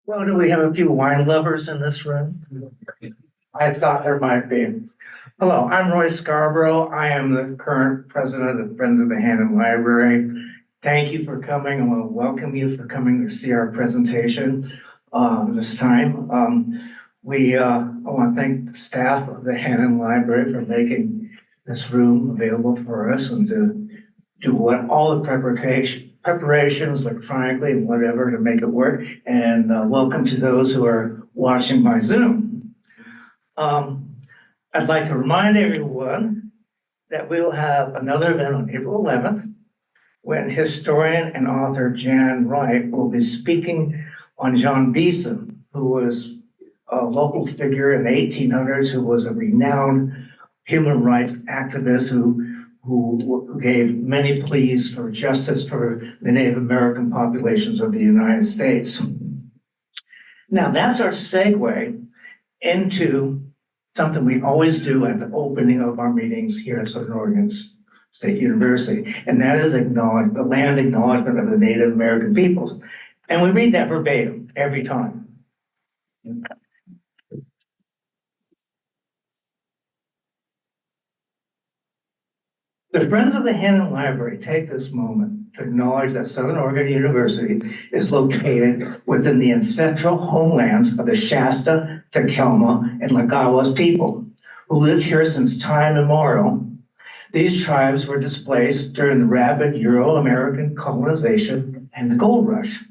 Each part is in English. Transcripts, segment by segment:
Well, do we have a few wine lovers in this room? I thought there might be. Hello, I'm Roy Scarborough. I am the current president of Friends of the Hannon Library. Thank you for coming. I want to welcome you for coming to see our presentation this time. I want to thank the staff of the Hannon Library for making this room available for us and to do all the preparations electronically and whatever to make it work. And welcome to those who are watching by Zoom. I'd like to remind everyone that we will have another event on April 11th when historian and author Jan Wright will be speaking on John Beeson, who was a local figure in the 1800s, who was a renowned human rights activist who gave many pleas for justice for the Native American populations of the United States. Now, that's our segue into something we always do at the opening of our meetings here at Southern Oregon State University, and that is the land acknowledgement of the Native American peoples. And we read that verbatim every time. The Friends of the Hannon Library take this moment to acknowledge that Southern Oregon University is located within the ancestral homelands of the Shasta, Takelma, and Lagawas people, who lived here since time immemorial. These tribes were displaced during the rapid Euro-American colonization and the gold rush,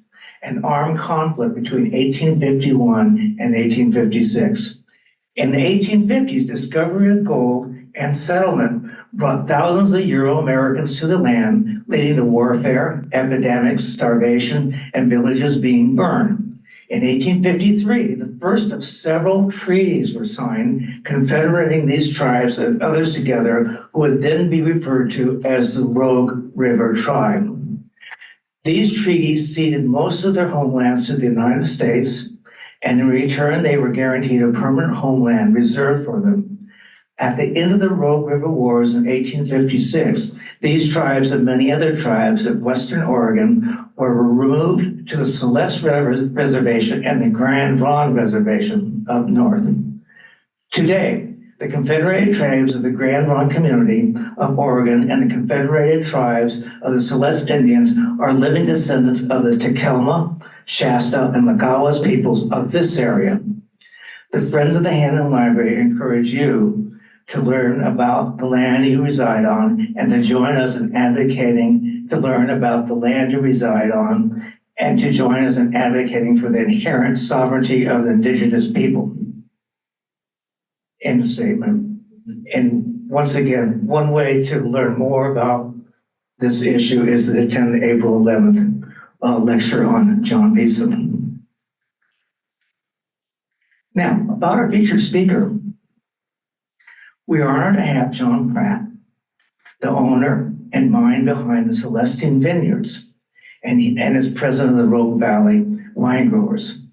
an armed conflict between 1851 and 1856. In the 1850s, discovery of gold and settlement brought thousands of Euro-Americans to the land, leading to warfare, epidemics, starvation, and villages being burned. In 1853, the first of several treaties were signed, confederating these tribes and others together, who would then be referred to as the Rogue River Tribe. These treaties ceded most of their homelands to the United States, and in return, they were guaranteed a permanent homeland reserved for them. At the end of the Rogue River Wars in 1856, these tribes and many other tribes of Western Oregon were removed to the Celeste Reservation and the Grand Ronde Reservation up north. Today, the Confederated Tribes of the Grand Ronde Community of Oregon and the Confederated Tribes of the Celeste Indians are living descendants of the Takelma, Shasta, and Lagawas peoples of this area. The Friends of the Hannon Library encourage you to learn about the land you reside on and to join us in advocating to learn about the land you reside on and to join us in advocating for the inherent sovereignty of the indigenous people. End statement. And once again, one way to learn more about this issue is to attend the April 11th lecture on John Beeson. Now, about our featured speaker. We are honored to have John Pratt, the owner and mind behind the Celestine Vineyards, and is president of the Rogue Valley Wine Growers.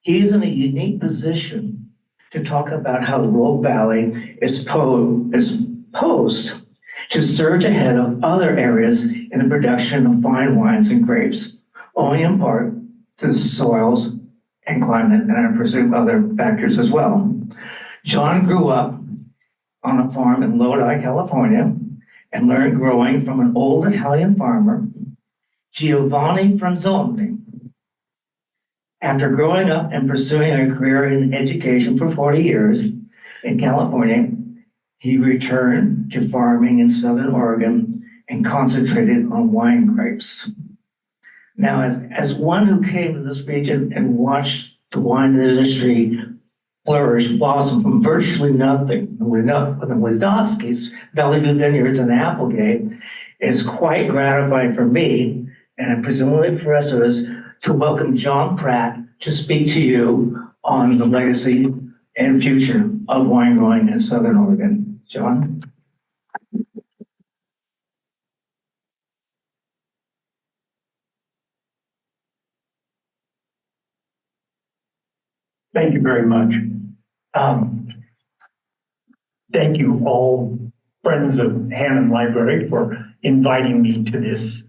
He is in a unique position to talk about how the Rogue Valley is posed to surge ahead of other areas in the production of fine wines and grapes, owing in part to the soils and climate, and I presume other factors as well. John grew up on a farm in Lodi, California, and learned growing from an old Italian farmer, Giovanni Franzoni. After growing up and pursuing a career in education for 40 years in California, he returned to farming in Southern Oregon and concentrated on wine grapes. Now, as one who came to this region and watched the wine industry flourish, blossom from virtually nothing with Wisdotski's, Valley View Vineyards, and Applegate, is quite gratifying for me, and presumably for us, to welcome John Pratt to speak to you on the legacy and future of wine growing in Southern Oregon. John? Thank you very much. Thank you all Friends of Hannon Library for inviting me to this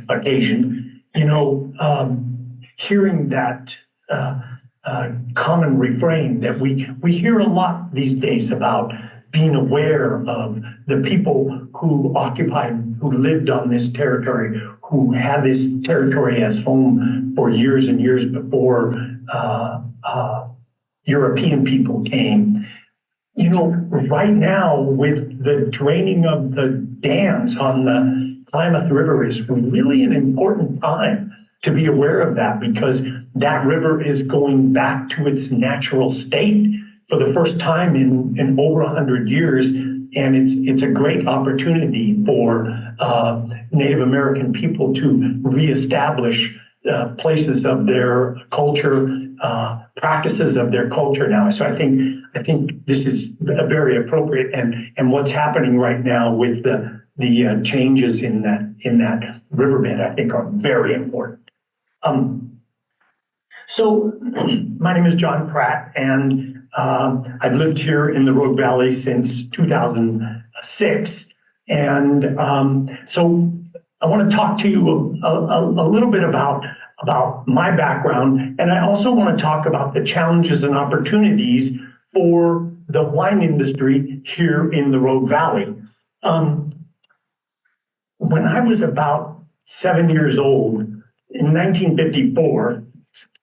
occasion. You know, hearing that common refrain that we hear a lot these days about being aware of the people who occupied, who lived on this territory, who had this territory as home for years and years before European people came. You know, right now with the draining of the dams on the Klamath River is really an important time to be aware of that, because that river is going back to its natural state for the first time in over 100 years. And it's a great opportunity for Native American people to reestablish places of their culture, practices of their culture now. So I think this is very appropriate, and what's happening right now with the changes in that riverbed, I think, are very important. So my name is John Pratt, and I've lived here in the Rogue Valley since 2006. And so I want to talk to you a little bit about my background, and I also want to talk about the challenges and opportunities for the wine industry here in the Rogue Valley. When I was about 7 years old, in 1954,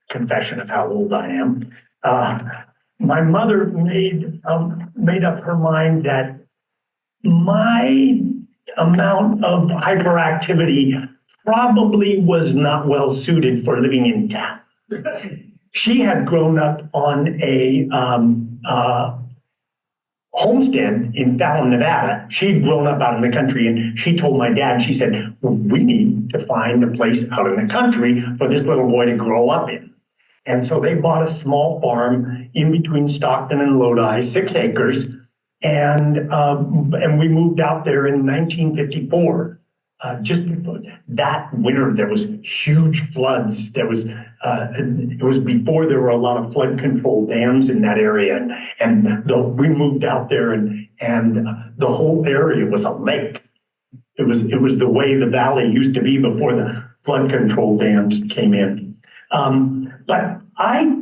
confession of how old I am, my mother made up her mind that my amount of hyperactivity probably was not well suited for living in town. She had grown up on a homestead in Fallon, Nevada. She'd grown up out in the country, and she told my dad, she said, we need to find a place out in the country for this little boy to grow up in. And so they bought a small farm in between Stockton and Lodi, 6 acres, and we moved out there in 1954. Just before that winter, there was huge floods. There was it was before there were a lot of flood control dams in that area, and we moved out there, and the whole area was a lake. It was the way the valley used to be before the flood control dams came in. But I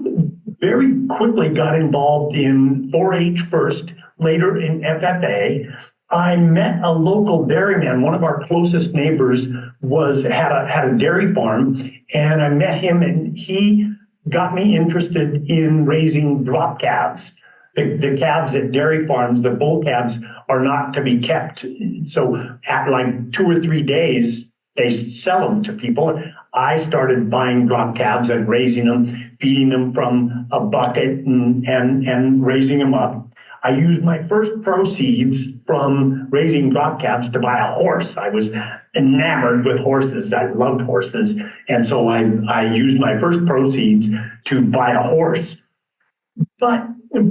very quickly got involved in 4-H first, later in FFA. I met a local dairyman. One of our closest neighbors had a dairy farm, and I met him, and he got me interested in raising drop calves. The calves at dairy farms, the bull calves, are not to be kept. So at like 2 or 3 days, they sell them to people. I started buying drop calves and raising them, feeding them from a bucket and raising them up. I used my first proceeds from raising drop calves to buy a horse. I was enamored with horses. I loved horses. And so I used my first proceeds to buy a horse. But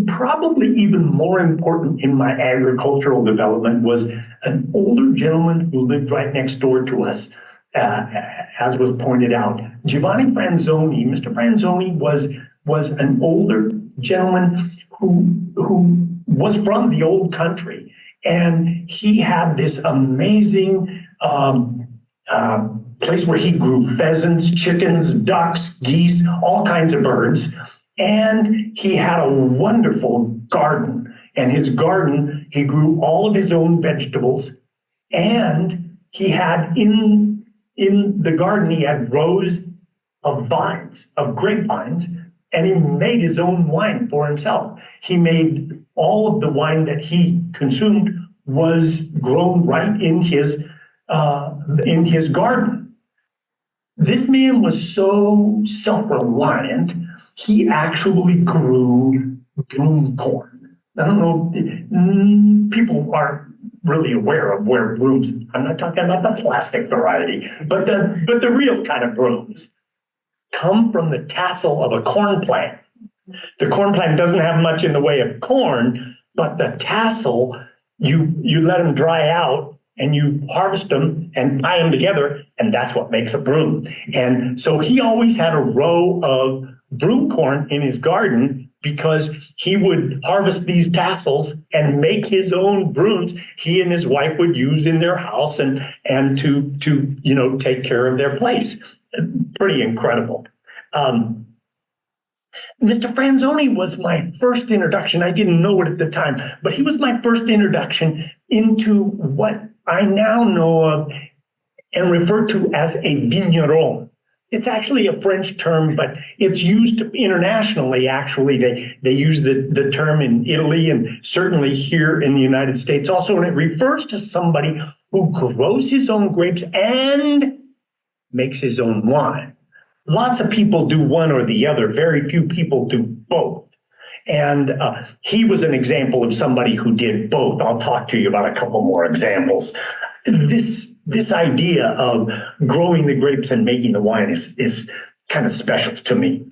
probably even more important in my agricultural development was an older gentleman who lived right next door to us, as was pointed out. Giovanni Franzoni, Mr. Franzoni was an older gentleman who was from the old country, and he had this amazing place where he grew pheasants, chickens, ducks, geese, all kinds of birds, and he had a wonderful garden. And his garden, he grew all of his own vegetables, and he had in the garden, he had rows of vines, of grapevines, and he made his own wine for himself. He made all of the wine that he consumed was grown right in his garden. This man was so self-reliant, he actually grew broom corn. I don't know, people aren't really aware of where brooms, I'm not talking about the plastic variety, but the real kind of brooms come from the tassel of a corn plant. The corn plant doesn't have much in the way of corn, but the tassel, you let them dry out and you harvest them and tie them together, and that's what makes a broom. And so he always had a row of broom corn in his garden because he would harvest these tassels and make his own brooms he and his wife would use in their house and to take care of their place. Pretty incredible. Mr. Franzoni was my first introduction. I didn't know it at the time, but he was my first introduction into what I now know of and refer to as a vigneron. It's actually a French term, but it's used internationally. Actually, they use the term in Italy and certainly here in the United States also, and it refers to somebody who grows his own grapes and makes his own wine. Lots of people do one or the other. Very few people do both. And he was an example of somebody who did both. I'll talk to you about a couple more examples. This idea of growing the grapes and making the wine is kind of special to me.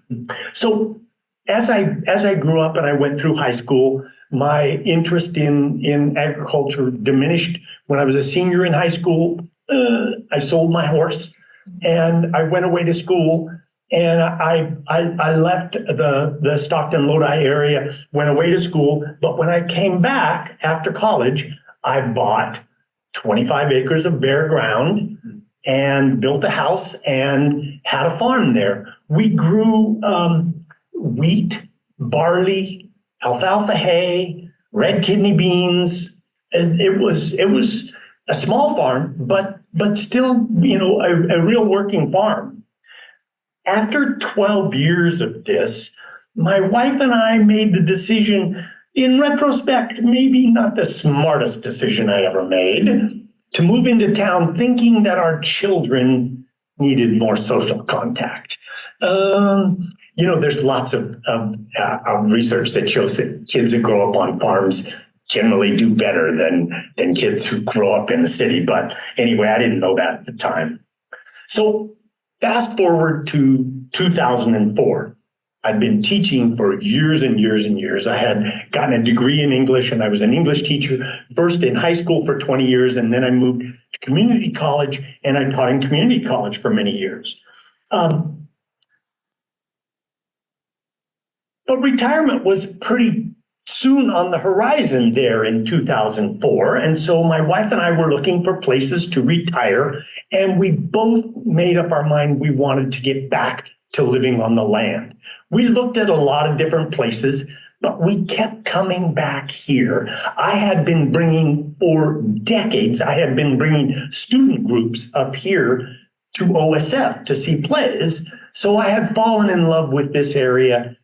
So as I grew up and I went through high school, my interest in agriculture diminished. When I was a senior in high school, I sold my horse and I went away to school. And I left the Stockton Lodi area, went away to school. But when I came back after college, I bought 25 acres of bare ground and built a house and had a farm there. We grew wheat, barley, alfalfa hay, red kidney beans. It was a small farm, but still, a real working farm. After 12 years of this, my wife and I made the decision, in retrospect, maybe not the smartest decision I ever made, to move into town thinking that our children needed more social contact. There's lots of research that shows that kids that grow up on farms generally do better than kids who grow up in the city. But anyway, I didn't know that at the time. So fast forward to 2004. I'd been teaching for years and years and years. I had gotten a degree in English and I was an English teacher, first in high school for 20 years. And then I moved to community college and I taught in community college for many years. But retirement was pretty soon on the horizon there in 2004. And so my wife and I were looking for places to retire. And we both made up our mind we wanted to get back to living on the land. We looked at a lot of different places, but we kept coming back here. I had been bringing, for decades, student groups up here to OSF to see plays. So I had fallen in love with this area.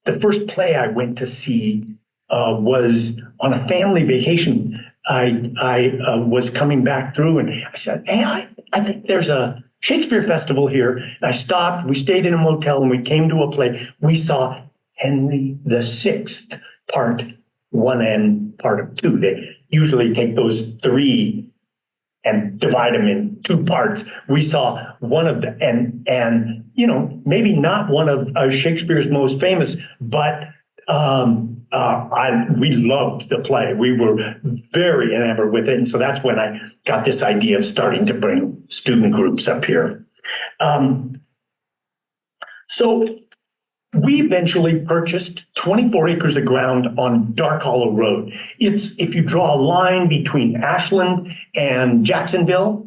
The first play I went to see was on a family vacation. I was coming back through and I said, hey, I think there's a Shakespeare festival here. And I stopped, we stayed in a motel and we came to a play. We saw Henry VI, part 1 and part 2. They usually take those 3 and divide them in 2 parts. We saw one of them and maybe not one of Shakespeare's most famous, but we loved the play. We were very enamored with it. And so that's when I got this idea of starting to bring student groups up here. So we eventually purchased 24 acres of ground on Dark Hollow Road. If you draw a line between Ashland and Jacksonville,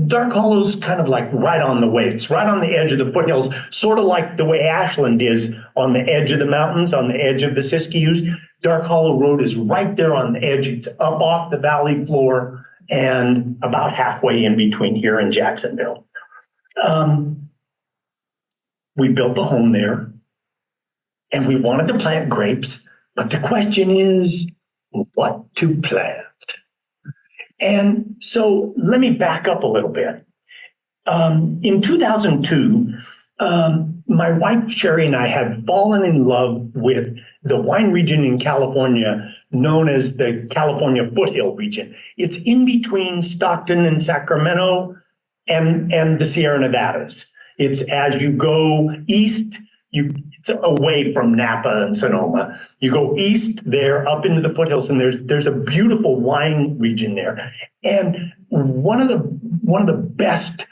Dark Hollow's kind of like right on the way. It's right on the edge of the foothills, sort of like the way Ashland is on the edge of the mountains, on the edge of the Siskiyous. Dark Hollow Road is right there on the edge. It's up off the valley floor and about halfway in between here and Jacksonville. We built a home there and we wanted to plant grapes, but the question is what to plant. And so let me back up a little bit. In 2002, my wife, Sherry, and I had fallen in love with the wine region in California known as the California Foothill region. It's in between Stockton and Sacramento and the Sierra Nevadas. It's as you go east, it's away from Napa and Sonoma. You go east there up into the foothills and there's a beautiful wine region there. And one of the best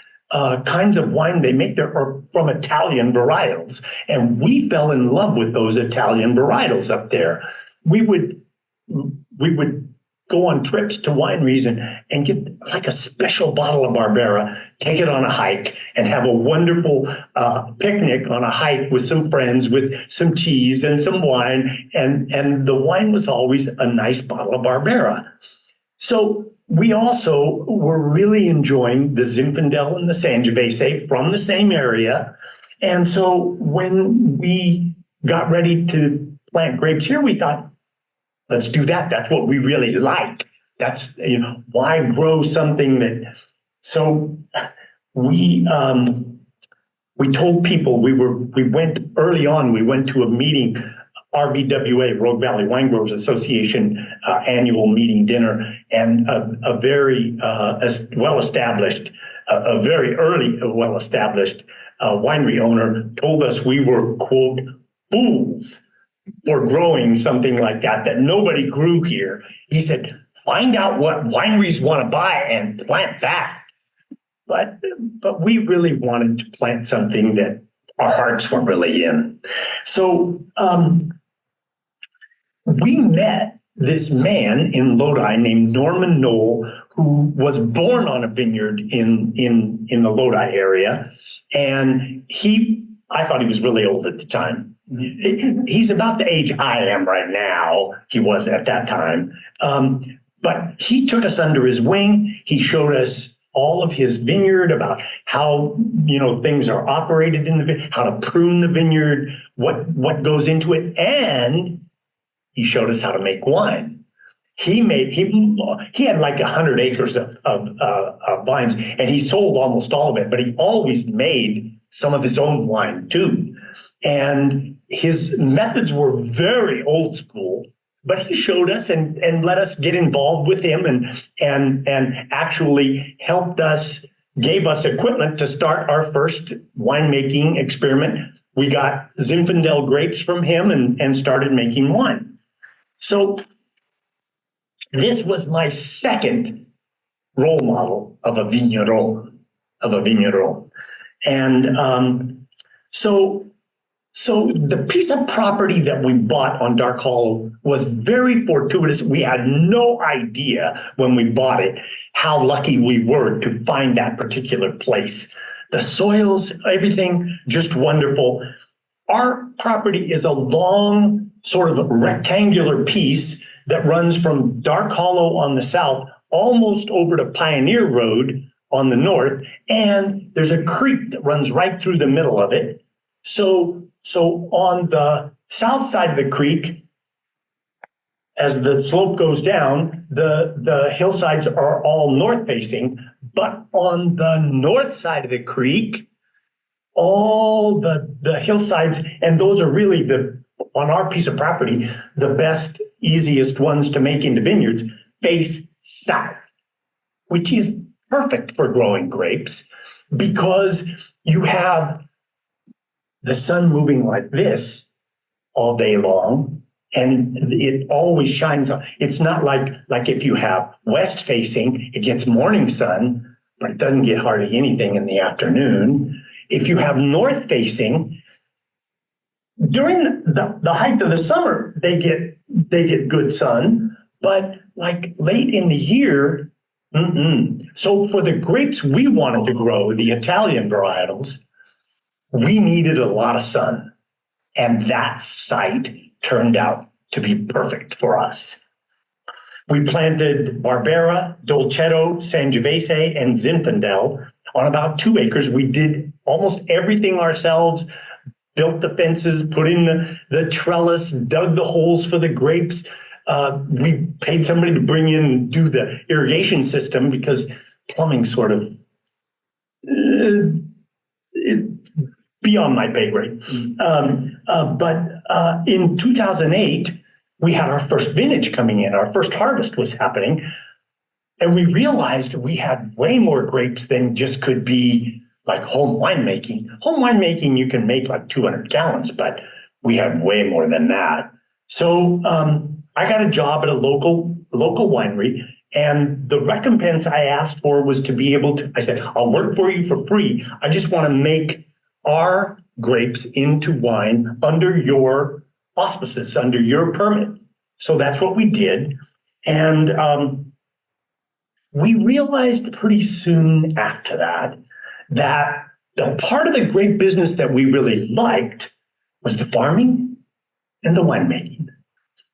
kinds of wine they make there are from Italian varietals. And we fell in love with those Italian varietals up there. We would go on trips to wineries and get like a special bottle of Barbera, take it on a hike, and have a wonderful picnic on a hike with some friends, with some cheese and some wine. And the wine was always a nice bottle of Barbera. So we also were really enjoying the Zinfandel and the Sangiovese from the same area. And so when we got ready to plant grapes here, we thought, let's do that. That's what we really like. That's, why grow something that, so we told people we went early on, we went to a meeting, RVWA, Rogue Valley Wine Growers Association annual meeting dinner, and a very well-established, a very early well-established winery owner told us we were, quote, fools for growing something like that nobody grew here. He said, find out what wineries want to buy and plant that. But we really wanted to plant something that our hearts were really in. So we met this man in Lodi named Norman Knoll, who was born on a vineyard in the Lodi area. And I thought he was really old at the time. He's about the age I am right now. He was at that time. But he took us under his wing. He showed us all of his vineyard, about how, things are operated in the vineyard, how to prune the vineyard, what goes into it. And he showed us how to make wine. He had like 100 acres of vines, and he sold almost all of it, but he always made some of his own wine too. And his methods were very old school, but he showed us and let us get involved with him and actually helped us, gave us equipment to start our first winemaking experiment. We got Zinfandel grapes from him and started making wine. So this was my second role model of a vigneron. And so the piece of property that we bought on Dark Hollow was very fortuitous. We had no idea when we bought it how lucky we were to find that particular place. The soils, everything, just wonderful. Our property is a long, sort of rectangular piece that runs from Dark Hollow on the south, almost over to Pioneer Road on the north, and there's a creek that runs right through the middle of it. So on the south side of the creek, as the slope goes down, the hillsides are all north facing, but on the north side of the creek, all the hillsides, and those are really on our piece of property, the best, easiest ones to make into vineyards, face south, which is perfect for growing grapes because you have the sun moving like this all day long, and it always shines on. It's not like if you have west facing, it gets morning sun, but it doesn't get hardly anything in the afternoon. If you have north facing, during the height of the summer, they get good sun, but like late in the year, So for the grapes we wanted to grow, the Italian varietals, we needed a lot of sun. And that site turned out to be perfect for us. We planted Barbera, Dolcetto, Sangiovese, and Zinfandel on about 2 acres. We did almost everything ourselves, built the fences, put in the trellis, dug the holes for the grapes. We paid somebody to bring in and do the irrigation system because plumbing sort of beyond my pay grade. But in 2008, we had our first vintage coming in. Our first harvest was happening. And we realized we had way more grapes than just could be like home winemaking. Home winemaking, you can make like 200 gallons, but we had way more than that. So I got a job at a local winery, and the recompense I asked for was to be able to, I said, I'll work for you for free. I just want to make our grapes into wine under your auspices, under your permit. So that's what we did. And we realized pretty soon after that that the part of the grape business that we really liked was the farming and the winemaking.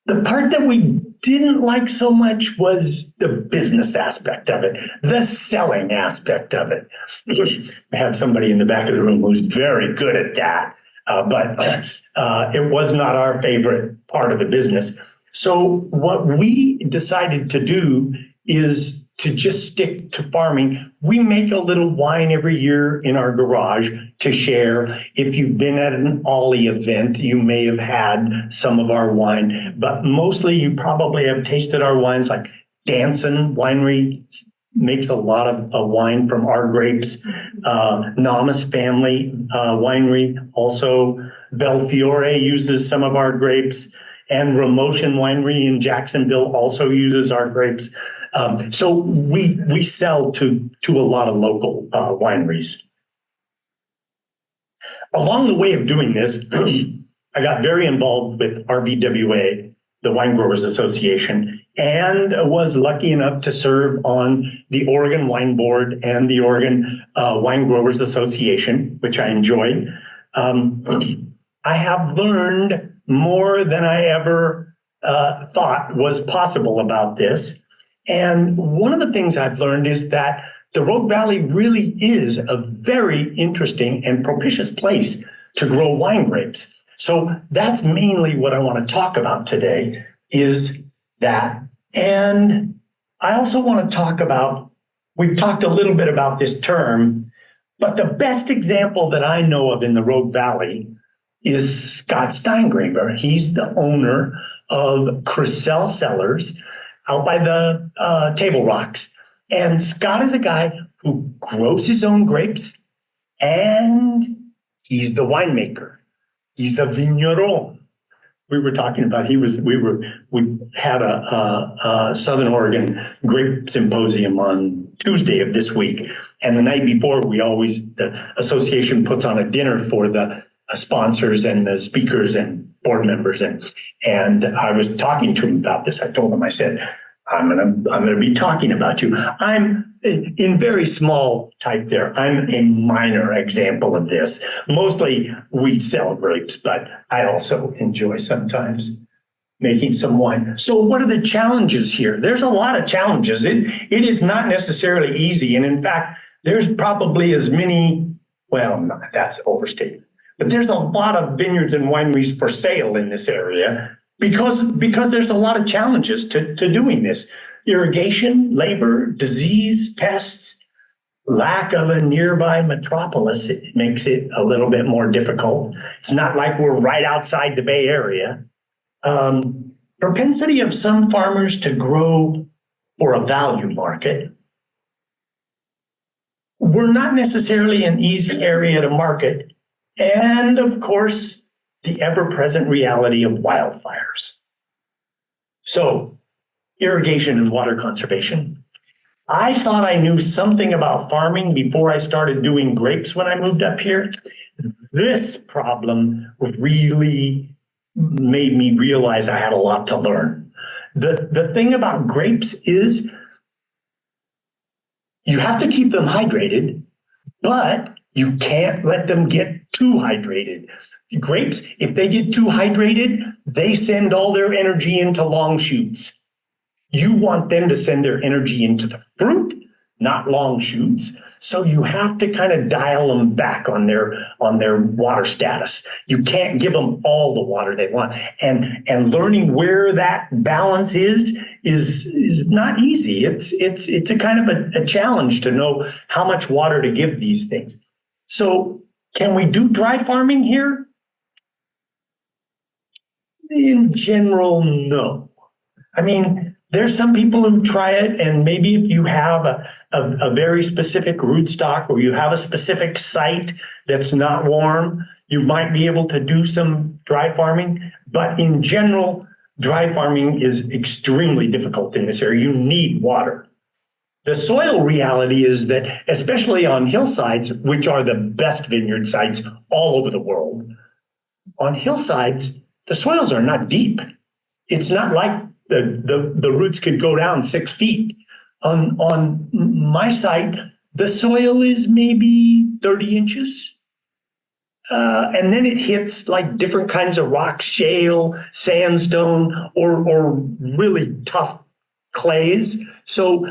The part that we didn't like so much was the business aspect of it, the selling aspect of it. I have somebody in the back of the room who's very good at that, but it was not our favorite part of the business. So what we decided to do is to just stick to farming. We make a little wine every year in our garage to share. If you've been at an Ollie event, you may have had some of our wine, but mostly you probably have tasted our wines. Like Danson Winery makes a lot of wine from our grapes. Namas Family Winery, also Belfiore uses some of our grapes, and Ramotion Winery in Jacksonville also uses our grapes. So we sell to a lot of local wineries. Along the way of doing this, I got very involved with RVWA, the Wine Growers Association, and was lucky enough to serve on the Oregon Wine Board and the Oregon Wine Growers Association, which I enjoyed. I have learned more than I ever thought was possible about this. And one of the things I've learned is that the Rogue Valley really is a very interesting and propitious place to grow wine grapes. So that's mainly what I want to talk about today, is that. And I also want to talk about, we've talked a little bit about this term, but the best example that I know of in the Rogue Valley is Scott Steingraber. He's the owner of Crisell Cellars out by the Table Rocks. And Scott is a guy who grows his own grapes, and he's the winemaker. He's a vigneron. We were talking about, we had a Southern Oregon grape symposium on Tuesday of this week. And the night before, the association puts on a dinner for the sponsors and the speakers and board members. And I was talking to him about this. I told him, I said, I'm gonna be talking about you. I'm in very small type there. I'm a minor example of this. Mostly we sell grapes, but I also enjoy sometimes making some wine. So what are the challenges here? There's a lot of challenges. It is not necessarily easy. And in fact, there's probably as many, well, no, that's overstated, but there's a lot of vineyards and wineries for sale in this area because there's a lot of challenges to doing this. Irrigation, labor, disease, pests, lack of a nearby metropolis, it makes it a little bit more difficult. It's not like we're right outside the Bay Area. Propensity of some farmers to grow for a value market. We're not necessarily an easy area to market. And of course, the ever-present reality of wildfires. So, irrigation and water conservation. I thought I knew something about farming before I started doing grapes when I moved up here. This problem really made me realize I had a lot to learn. The thing about grapes is you have to keep them hydrated, but you can't let them get too hydrated. Grapes, if they get too hydrated, they send all their energy into long shoots. You want them to send their energy into the fruit, not long shoots. So you have to kind of dial them back on their water status. You can't give them all the water they want. And learning where that balance is not easy. It's a kind of a challenge to know how much water to give these things. So can we do dry farming here? In general, no. I mean, there's some people who try it, and maybe if you have a very specific rootstock or you have a specific site that's not warm, you might be able to do some dry farming. But in general, dry farming is extremely difficult in this area. You need water. The soil reality is that, especially on hillsides, which are the best vineyard sites all over the world, on hillsides, the soils are not deep. It's not like the roots could go down 6 feet. On my site, the soil is maybe 30 inches. And then it hits like different kinds of rocks, shale, sandstone, or really tough clays. So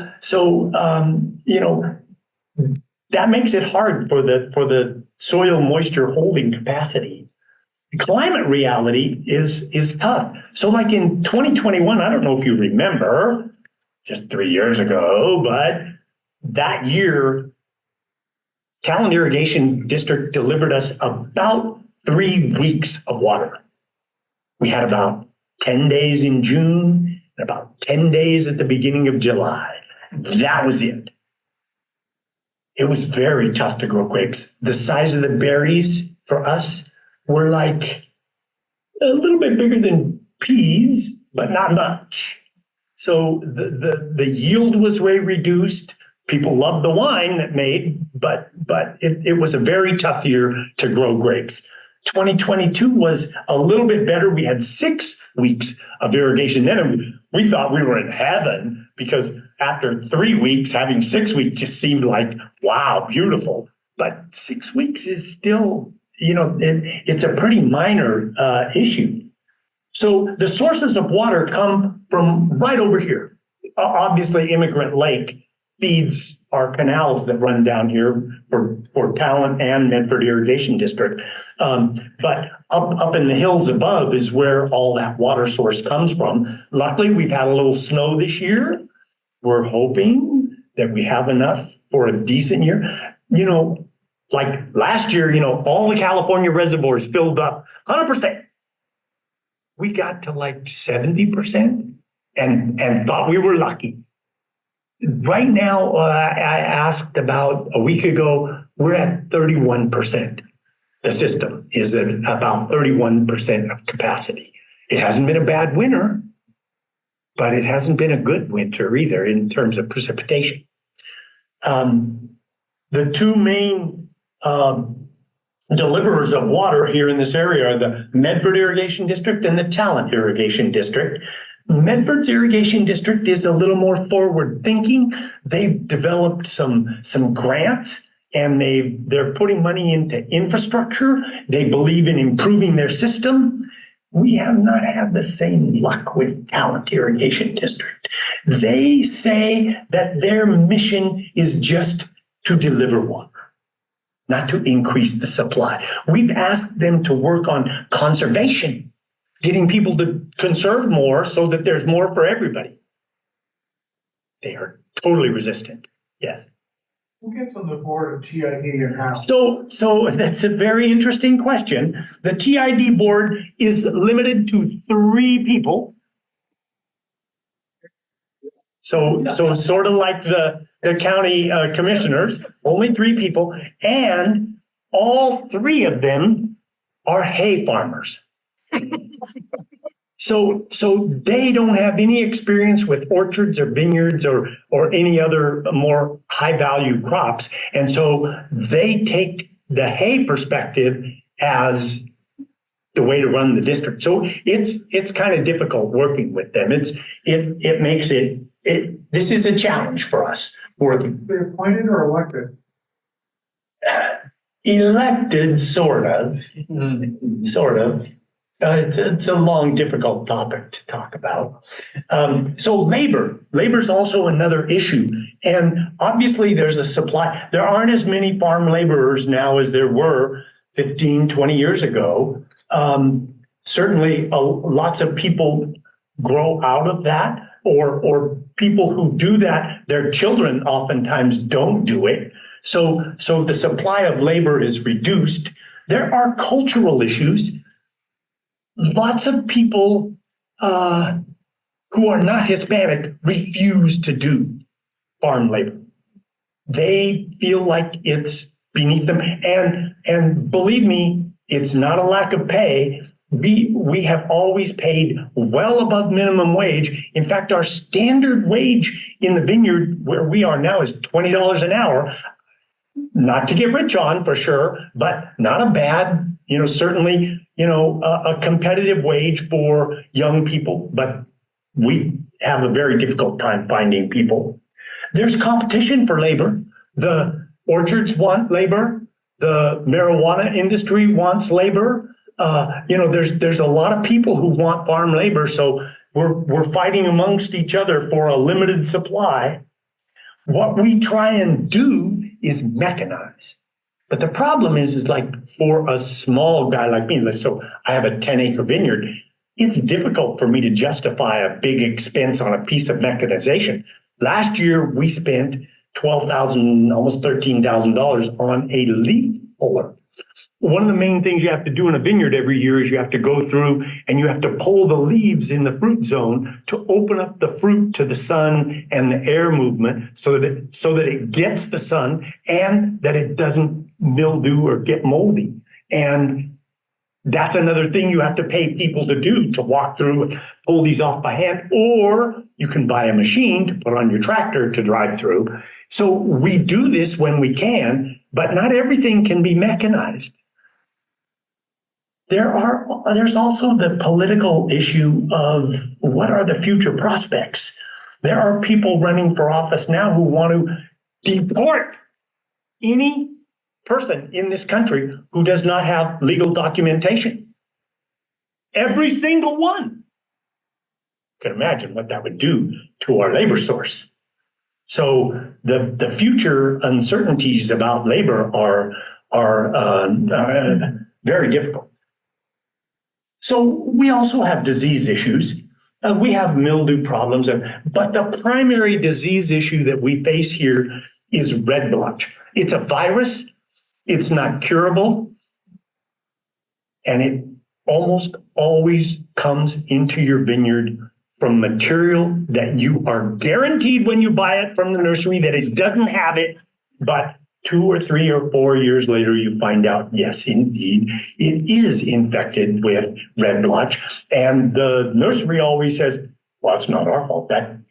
that makes it hard for the soil moisture holding capacity. Climate reality is tough. So like in 2021, I don't know if you remember, just 3 years ago, but that year, Talent Irrigation District delivered us about 3 weeks of water. We had about 10 days in June and about 10 days at the beginning of July. That was it. It was very tough to grow grapes. The size of the berries for us were like a little bit bigger than peas, but not much. So the yield was way reduced. People loved the wine that made, but it was a very tough year to grow grapes. 2022 was a little bit better. We had 6 weeks of irrigation. Then we thought we were in heaven because after 3 weeks, having 6 weeks just seemed like, wow, beautiful. But 6 weeks is still, it's a pretty minor issue. So the sources of water come from right over here. Obviously, Immigrant Lake feeds our canals that run down here for Talent and Medford Irrigation District. But up in the hills above is where all that water source comes from. Luckily, we've had a little snow this year. We're hoping that we have enough for a decent year. Like last year, all the California reservoirs filled up 100%. We got to like 70% and thought we were lucky. Right now, I asked about a week ago, we're at 31%. The system is at about 31% of capacity. It hasn't been a bad winter, but it hasn't been a good winter either in terms of precipitation. The two main deliverers of water here in this area are the Medford Irrigation District and the Talent Irrigation District. Medford's irrigation district is a little more forward thinking. They've developed some grants and they're putting money into infrastructure. They believe in improving their system. We have not had the same luck with Talent Irrigation District. They say that their mission is just to deliver water, not to increase the supply. We've asked them to work on conservation, getting people to conserve more so that there's more for everybody. They are totally resistant. Yes. Who gets on the board of TID and how? So that's a very interesting question. The TID board is limited to 3 people. So sort of like the county commissioners, only 3 people, and all 3 of them are hay farmers. So they don't have any experience with orchards or vineyards or any other more high value crops. And so they take the hay perspective as the way to run the district. So it's kind of difficult working with them. It makes it this is a challenge for us working. They're appointed or elected? Elected, sort of. It's a long, difficult topic to talk about. So labor's also another issue. And obviously there's a supply. There aren't as many farm laborers now as there were 15, 20 years ago. Certainly lots of people grow out of that, or people who do that, their children oftentimes don't do it. So the supply of labor is reduced. There are cultural issues. Lots of people who are not Hispanic refuse to do farm labor. They feel like it's beneath them. And believe me, it's not a lack of pay. We have always paid well above minimum wage. In fact, our standard wage in the vineyard where we are now is $20 an hour. Not to get rich on for sure, but not a bad, certainly, a competitive wage for young people, but we have a very difficult time finding people. There's competition for labor. The orchards want labor. The marijuana industry wants labor. There's a lot of people who want farm labor. So we're fighting amongst each other for a limited supply. What we try and do is mechanize. But the problem is like for a small guy like me, so I have a 10-acre vineyard, it's difficult for me to justify a big expense on a piece of mechanization. Last year, we spent $12,000, almost $13,000 on a leaf puller. One of the main things you have to do in a vineyard every year is you have to go through and you have to pull the leaves in the fruit zone to open up the fruit to the sun and the air movement so that it gets the sun and that it doesn't mildew or get moldy. And that's another thing you have to pay people to do, to walk through and pull these off by hand, or you can buy a machine to put on your tractor to drive through. So we do this when we can, but not everything can be mechanized. There's also the political issue of what are the future prospects. There are people running for office now who want to deport any person in this country who does not have legal documentation. Every single one. You can imagine what that would do to our labor source. So the future uncertainties about labor are very difficult. So we also have disease issues. We have mildew problems, but the primary disease issue that we face here is red blotch. It's a virus. It's not curable. And it almost always comes into your vineyard from material that you are guaranteed when you buy it from the nursery that it doesn't have it, but 2 or 3 or 4 years later, you find out, yes, indeed, it is infected with red blotch. And the nursery always says, well, it's not our fault. That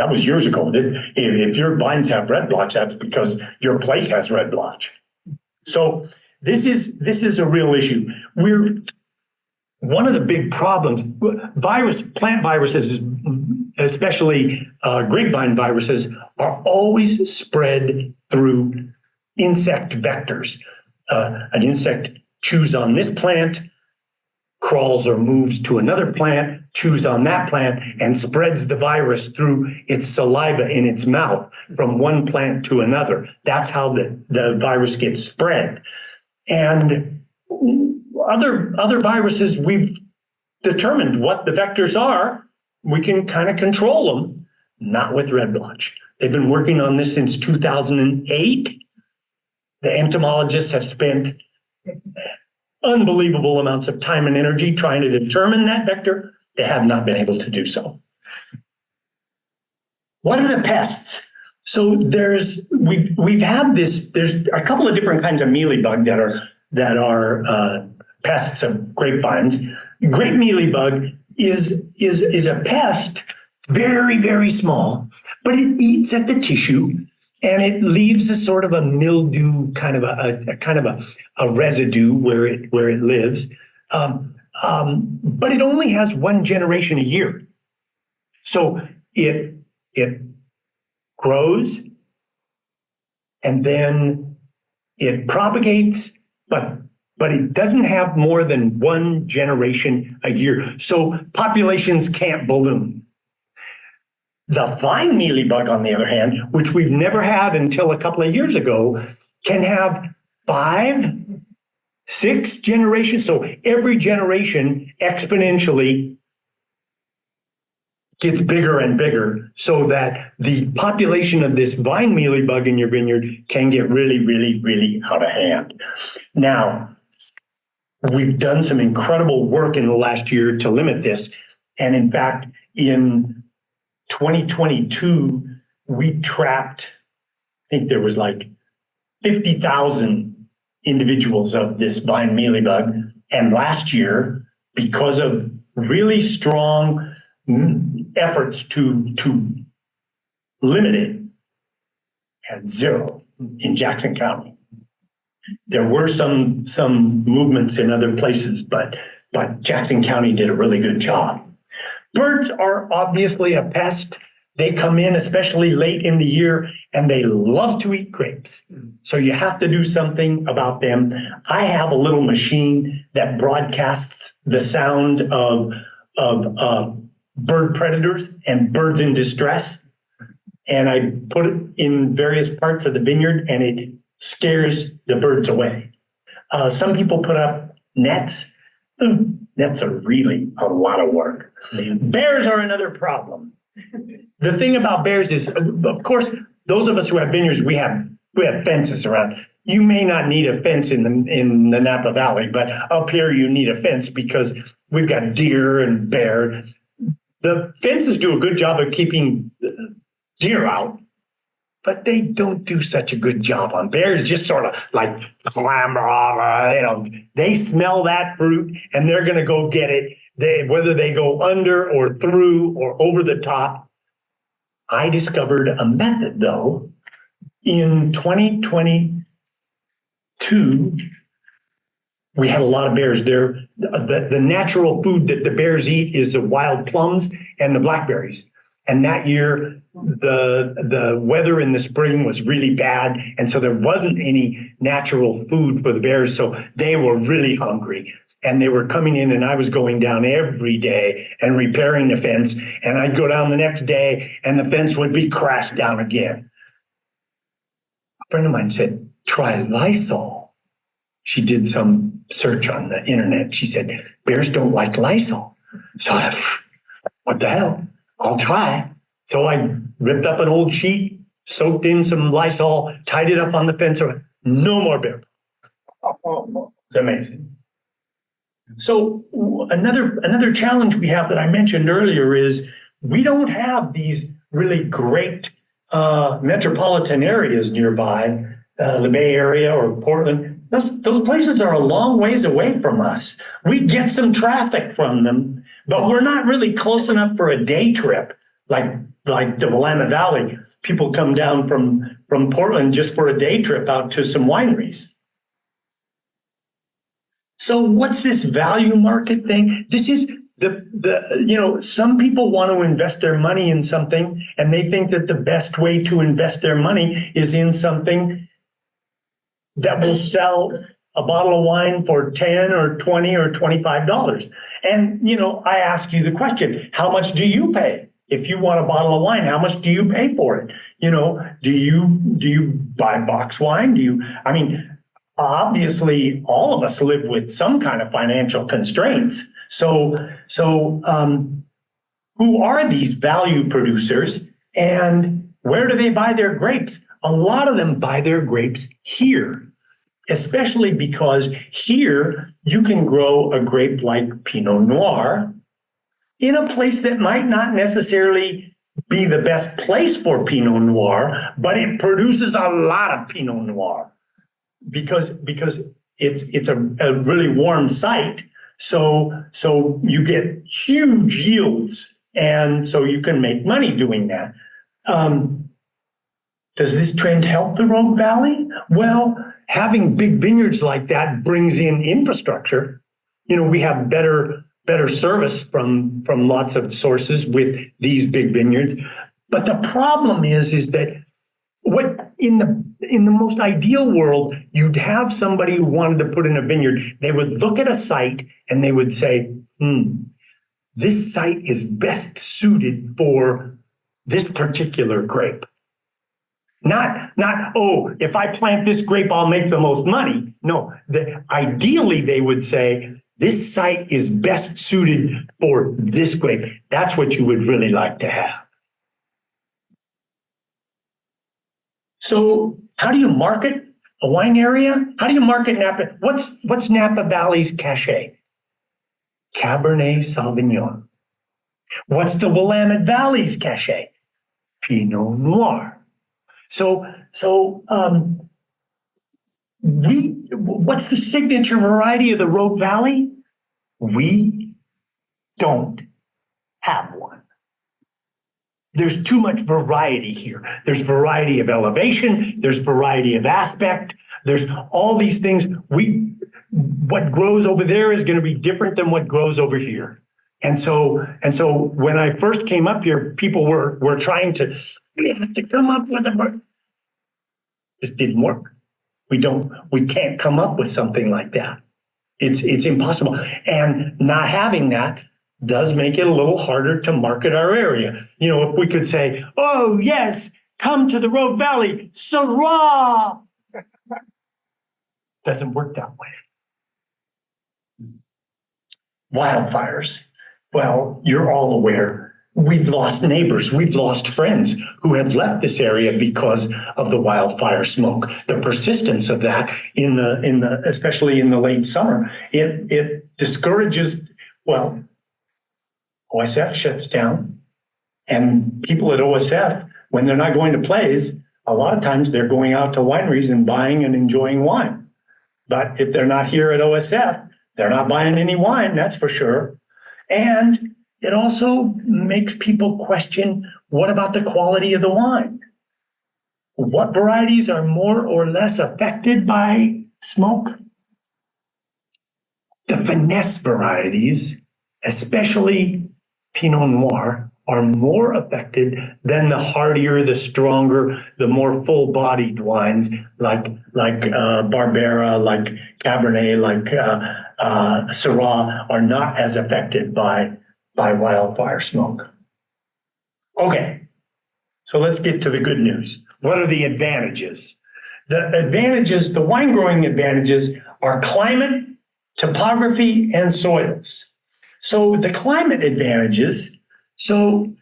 was years ago. If your vines have red blotch, that's because your place has red blotch. So this is a real issue. One of the big problems, plant viruses, especially grapevine viruses, are always spread through insect vectors. An insect chews on this plant, crawls or moves to another plant, chews on that plant, and spreads the virus through its saliva in its mouth from one plant to another. That's how the virus gets spread. And other viruses, we've determined what the vectors are. We can kind of control them, not with red blotch. They've been working on this since 2008. The entomologists have spent unbelievable amounts of time and energy trying to determine that vector. They have not been able to do so. What are the pests? So we've had this. There's a couple of different kinds of mealybug that are pests of grapevines. Grape mealybug is a pest, very, very small, but it eats at the tissue and it leaves a sort of a mildew, kind of a residue where it lives. But it only has one generation a year. So it grows and then it propagates, but it doesn't have more than one generation a year. So populations can't balloon. The vine mealybug, on the other hand, which we've never had until a couple of years ago, can have 5, 6 generations. So every generation exponentially gets bigger and bigger so that the population of this vine mealybug in your vineyard can get really, really, really out of hand. Now, we've done some incredible work in the last year to limit this. And in fact, in 2022, we trapped, I think there was like 50,000 individuals of this vine mealybug. And last year, because of really strong efforts to limit it, had 0 in Jackson County. There were some movements in other places, but Jackson County did a really good job. Birds are obviously a pest. They come in, especially late in the year, and they love to eat grapes. So you have to do something about them. I have a little machine that broadcasts the sound of bird predators and birds in distress. And I put it in various parts of the vineyard, and it scares the birds away. Some people put up nets. Nets are really a lot of work. Bears are another problem. The thing about bears is, of course, those of us who have vineyards, we have fences around. You may not need a fence in the Napa Valley, but up here you need a fence because we've got deer and bear. The fences do a good job of keeping deer out, but they don't do such a good job on bears. Just sort of like clamber, they smell that fruit and they're going to go get it. Whether they go under or through or over the top. I discovered a method, though, in 2022. We had a lot of bears there. The natural food that the bears eat is the wild plums and the blackberries. And that year, the weather in the spring was really bad. And so there wasn't any natural food for the bears. So they were really hungry. And they were coming in, and I was going down every day and repairing the fence. And I'd go down the next day, and the fence would be crashed down again. A friend of mine said, try Lysol. She did some search on the internet. She said, bears don't like Lysol. So what the hell? I'll try. So I ripped up an old sheet, soaked in some Lysol, tied it up on the fence. No more bear. It's amazing. So another challenge we have that I mentioned earlier is we don't have these really great metropolitan areas nearby, the Bay Area or Portland. Those places are a long ways away from us. We get some traffic from them, but we're not really close enough for a day trip like the Willamette Valley. People come down from Portland just for a day trip out to some wineries. So what's this value market thing? This is some people want to invest their money in something, and they think that the best way to invest their money is in something that will sell a bottle of wine for $10 or $20 or $25. And, I ask you the question, how much do you pay? If you want a bottle of wine, how much do you pay for it? Do you buy box wine? Obviously, all of us live with some kind of financial constraints. So who are these value producers, and where do they buy their grapes? A lot of them buy their grapes here, especially because here you can grow a grape like Pinot Noir in a place that might not necessarily be the best place for Pinot Noir, but it produces a lot of Pinot Noir. Because it's a really warm site, so you get huge yields, and so you can make money doing that. Does this trend help the Rogue Valley? Well, having big vineyards like that brings in infrastructure. We have better service from lots of sources with these big vineyards. But the problem is that what in the most ideal world, you'd have somebody who wanted to put in a vineyard. They would look at a site and they would say, this site is best suited for this particular grape. Not, if I plant this grape, I'll make the most money. No, ideally they would say, this site is best suited for this grape. That's what you would really like to have. So how do you market a wine area? How do you market Napa? What's Napa Valley's cachet? Cabernet Sauvignon. What's the Willamette Valley's cachet? Pinot Noir. What's the signature variety of the Rogue Valley? We don't have one. There's too much variety here. There's variety of elevation. There's variety of aspect. There's all these things. What grows over there is going to be different than what grows over here. And so when I first came up here, people were trying to, we have to come up with a, just didn't work. We can't come up with something like that. It's impossible. And not having that does make it a little harder to market our area. You know, if we could say, oh yes, come to the Rogue Valley, Sarah. Doesn't work that way. Wildfires. Well, you're all aware. We've lost neighbors. We've lost friends who have left this area because of the wildfire smoke. The persistence of that especially in the late summer, it discourages. Well, OSF shuts down, and people at OSF, when they're not going to plays, a lot of times they're going out to wineries and buying and enjoying wine. But if they're not here at OSF, they're not buying any wine, that's for sure. And it also makes people question, what about the quality of the wine? What varieties are more or less affected by smoke? The finesse varieties, especially Pinot Noir, are more affected than the hardier, the stronger, the more full-bodied wines like Barbera, like Cabernet, like Syrah are not as affected by wildfire smoke. Okay, so let's get to the good news. What are the advantages? The advantages, the wine growing advantages are climate, topography, and soils. So the climate advantages, so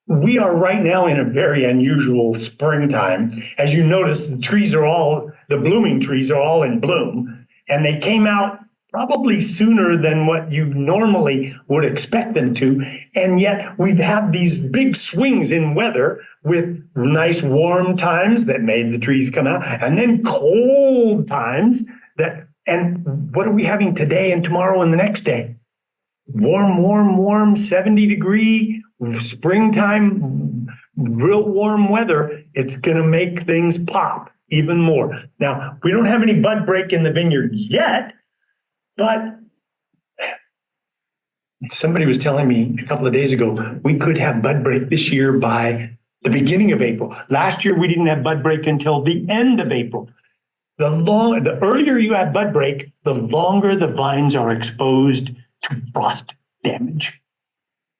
we are right now in a very unusual springtime. As you notice, the blooming trees are all in bloom, and they came out probably sooner than what you normally would expect them to. And yet we've had these big swings in weather with nice warm times that made the trees come out, and then cold times and what are we having today and tomorrow and the next day? Warm, 70-degree, springtime, real warm weather. It's going to make things pop even more. Now, we don't have any bud break in the vineyard yet, but somebody was telling me a couple of days ago, we could have bud break this year by the beginning of April. Last year, we didn't have bud break until the end of April. The earlier you have bud break, the longer the vines are exposed to frost damage.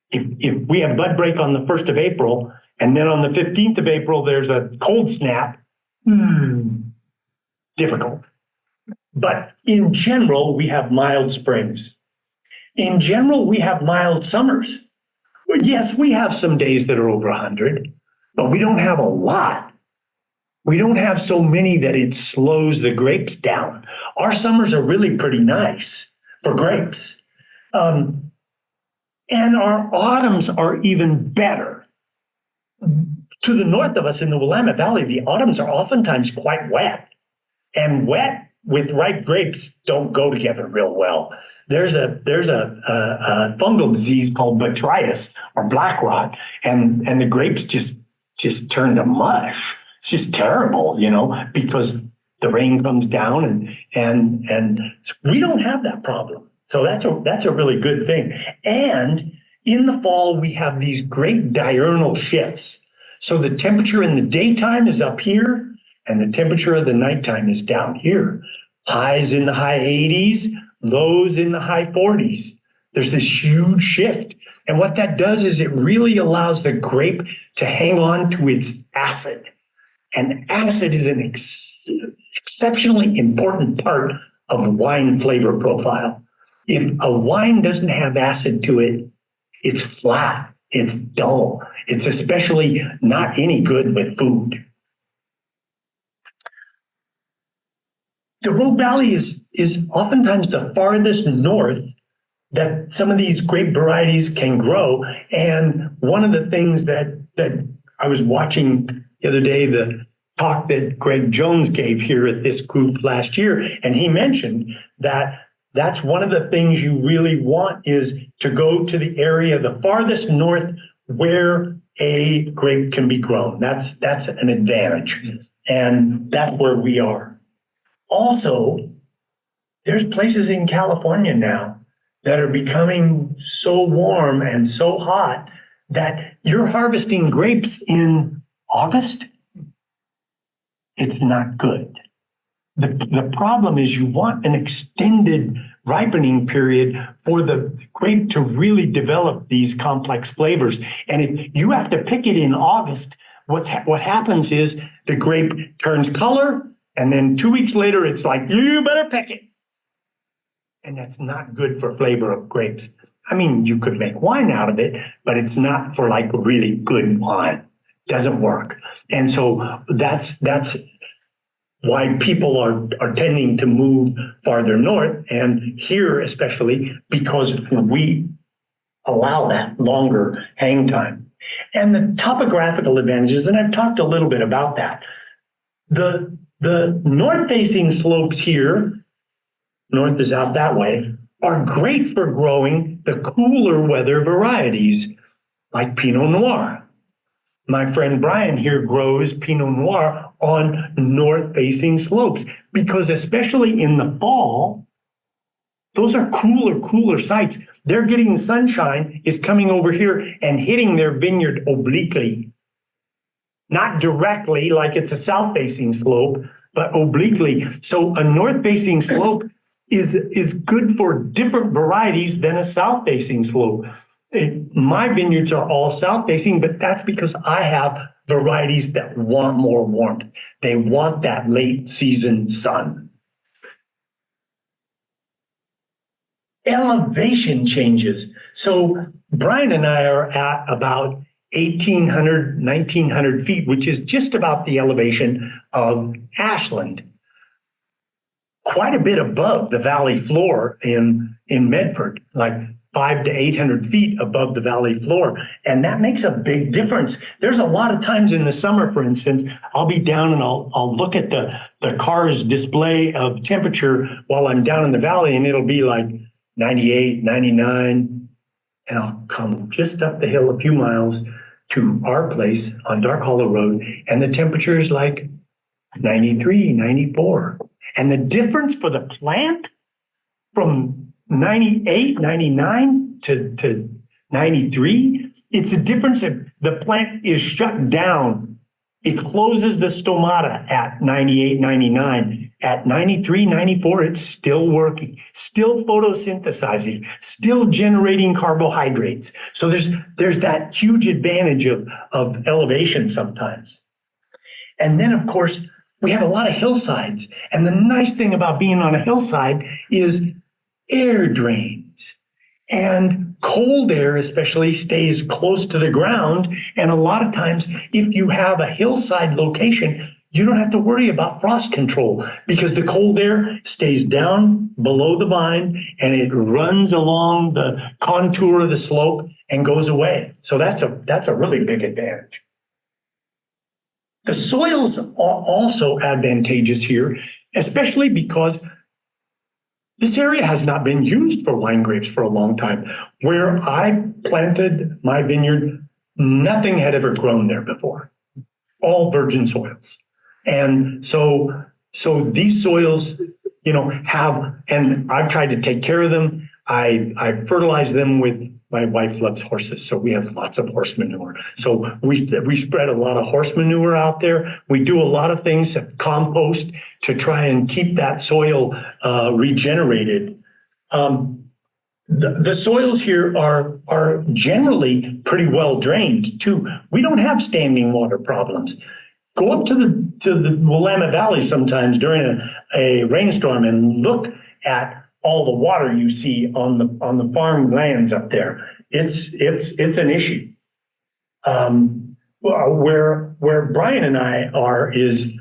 If we have bud break on the 1st of April, and then on the 15th of April, there's a cold snap, difficult. But in general, we have mild springs. In general, we have mild summers. Well, yes, we have some days that are over 100, but we don't have a lot. We don't have so many that it slows the grapes down. Our summers are really pretty nice for grapes. And our autumns are even better. To the north of us in the Willamette Valley, the autumns are oftentimes quite wet. And wet with ripe grapes don't go together real well. There's a fungal disease called botrytis or black rot, and the grapes just turn to mush. It's just terrible, because the rain comes down and we don't have that problem. So that's a really good thing. And in the fall, we have these great diurnal shifts. So the temperature in the daytime is up here and the temperature of the nighttime is down here. Highs in the high 80s, lows in the high 40s. There's this huge shift. And what that does is it really allows the grape to hang on to its acid. And acid is an exceptionally important part of wine flavor profile. If a wine doesn't have acid to it, it's flat, it's dull, it's especially not any good with food. The Rogue Valley is oftentimes the farthest north that some of these grape varieties can grow. And one of the things that I was watching the other day, the talk that Greg Jones gave here at this group last year, and he mentioned that that's one of the things you really want is to go to the area, the farthest north where a grape can be grown. That's an advantage. And that's where we are. Also, there's places in California now that are becoming so warm and so hot that you're harvesting grapes in August. It's not good. The problem is you want an extended ripening period for the grape to really develop these complex flavors. And if you have to pick it in August, what happens is the grape turns color, and then 2 weeks later, it's like, you better pick it. And that's not good for flavor of grapes. I mean, you could make wine out of it, but it's not for like really good wine. Doesn't work. And so that's why people are tending to move farther north, and here especially, because we allow that longer hang time. And the topographical advantages, and I've talked a little bit about that. The north-facing slopes here, north is out that way, are great for growing the cooler weather varieties like Pinot Noir. My friend Brian here grows Pinot Noir on north-facing slopes because especially in the fall, those are cooler sites. They're getting sunshine is coming over here and hitting their vineyard obliquely. Not directly like it's a south-facing slope, but obliquely. So a north-facing slope is good for different varieties than a south-facing slope. My vineyards are all south-facing, but that's because I have varieties that want more warmth. They want that late season sun. Elevation changes. So Brian and I are at about 1,800, 1,900 feet, which is just about the elevation of Ashland. Quite a bit above the valley floor in Medford, like 500 to 800 feet above the valley floor. And that makes a big difference. There's a lot of times in the summer, for instance, I'll be down and I'll look at the car's display of temperature while I'm down in the valley, and it'll be like 98, 99. And I'll come just up the hill a few miles to our place on Dark Hollow Road, and the temperature is like 93, 94. And the difference for the plant from 98, 99 to 93, it's a difference if the plant is shut down. It closes the stomata at 98, 99. At 93, 94, it's still working, still photosynthesizing, still generating carbohydrates. So there's that huge advantage of elevation sometimes. And then, of course, we have a lot of hillsides. And the nice thing about being on a hillside is air drains. And cold air especially stays close to the ground. And a lot of times, if you have a hillside location, you don't have to worry about frost control because the cold air stays down below the vine and it runs along the contour of the slope and goes away. So that's a really big advantage. The soils are also advantageous here, especially because this area has not been used for wine grapes for a long time. Where I planted my vineyard, nothing had ever grown there before, all virgin soils. And so these soils, have, and I've tried to take care of them. I fertilize them with, my wife loves horses, so we have lots of horse manure. So we spread a lot of horse manure out there. We do a lot of things, compost, to try and keep that soil regenerated. The soils here are generally pretty well drained too. We don't have standing water problems. Go up to the Willamette Valley sometimes during a rainstorm and look at all the water you see on the farm lands up there. It's an issue. Where Brian and I are is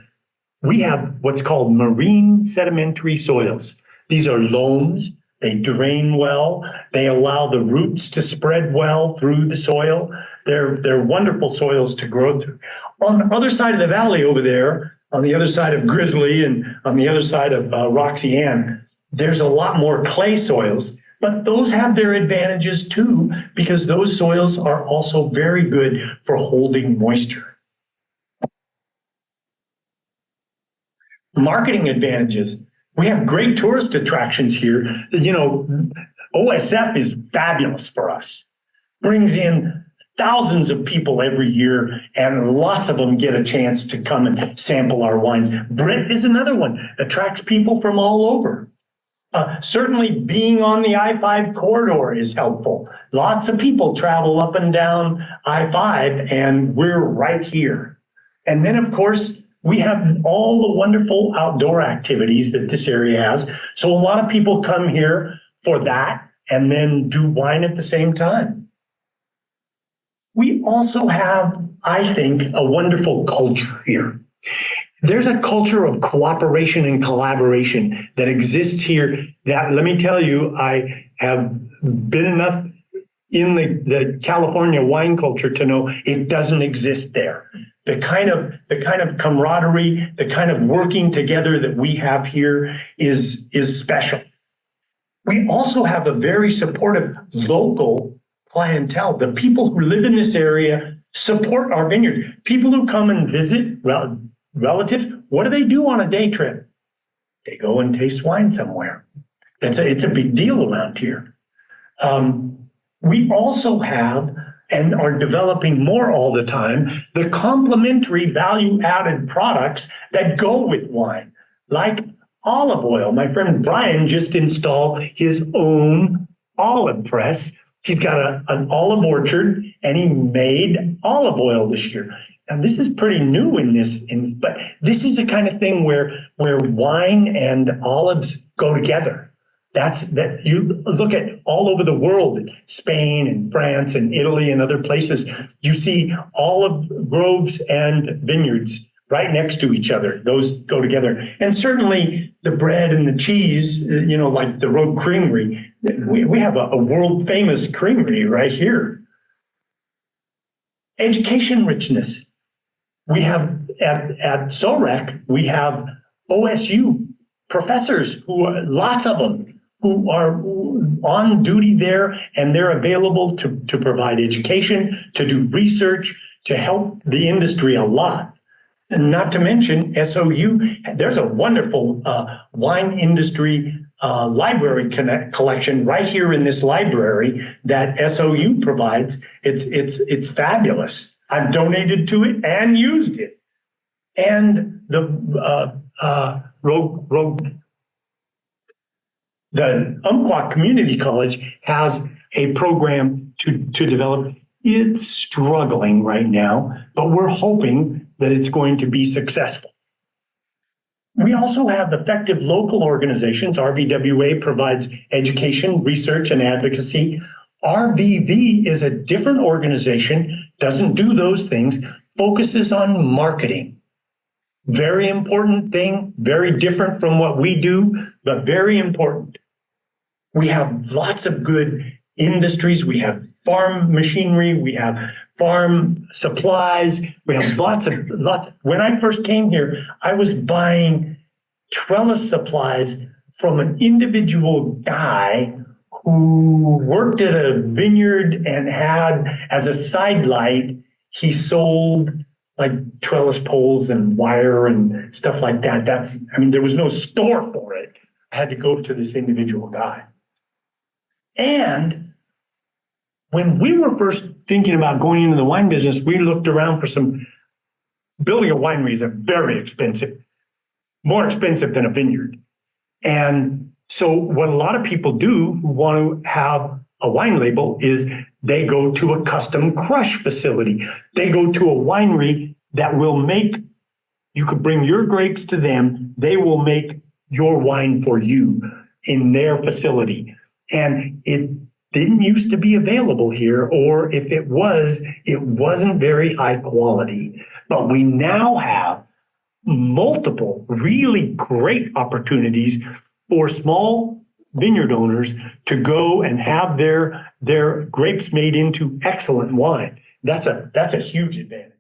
we have what's called marine sedimentary soils. These are loams. They drain well. They allow the roots to spread well through the soil. They're wonderful soils to grow through. On the other side of the valley over there, on the other side of Grizzly and on the other side of Roxy Ann, there's a lot more clay soils, but those have their advantages too, because those soils are also very good for holding moisture. Marketing advantages. We have great tourist attractions here. OSF is fabulous for us. Brings in thousands of people every year, and lots of them get a chance to come and sample our wines. Brent is another one, attracts people from all over. Certainly being on the I-5 corridor is helpful. Lots of people travel up and down I-5, and we're right here. And then, of course, we have all the wonderful outdoor activities that this area has. So a lot of people come here for that and then do wine at the same time. We also have, I think, a wonderful culture here. There's a culture of cooperation and collaboration that exists here that, let me tell you, I have been enough in the California wine culture to know it doesn't exist there. The kind of camaraderie, the kind of working together that we have here is special. We also have a very supportive local clientele. The people who live in this area support our vineyard. People who come and visit relatives, what do they do on a day trip? They go and taste wine somewhere. It's a big deal around here. We also have, and are developing more all the time, the complementary value-added products that go with wine, like olive oil. My friend Brian just installed his own olive press. He's got an olive orchard, and he made olive oil this year. And this is pretty new but this is the kind of thing where wine and olives go together. That you look at all over the world, Spain and France and Italy and other places, you see olive groves and vineyards right next to each other. Those go together. And certainly the bread and the cheese, like the Rogue Creamery, we have a world famous creamery right here. Education richness. We have at SOREC, we have OSU professors lots of them, who are on duty there, and they're available to provide education, to do research, to help the industry a lot. And not to mention SOU, there's a wonderful wine industry library collection right here in this library that SOU provides. It's fabulous. I've donated to it and used it. And the Umpqua Community College has a program to develop. It's struggling right now, but we're hoping that it's going to be successful. We also have effective local organizations. RVWA provides education, research, and advocacy. RVV is a different organization, doesn't do those things, focuses on marketing. Very important thing, very different from what we do, but very important. We have lots of good industries. We have farm machinery. We have farm supplies. We have lots. When I first came here, I was buying trellis supplies from an individual guy who worked at a vineyard and had, as a side light, he sold like trellis poles and wire and stuff like that. There was no store for it. I had to go to this individual guy. And when we were first thinking about going into the wine business, we looked around for building a winery is very expensive, more expensive than a vineyard. And so what a lot of people do who want to have a wine label is they go to a custom crush facility. They go to a winery that will you could bring your grapes to them. They will make your wine for you in their facility. And it didn't used to be available here, or if it was, it wasn't very high quality. But we now have multiple really great opportunities for small vineyard owners to go and have their grapes made into excellent wine. That's a huge advantage.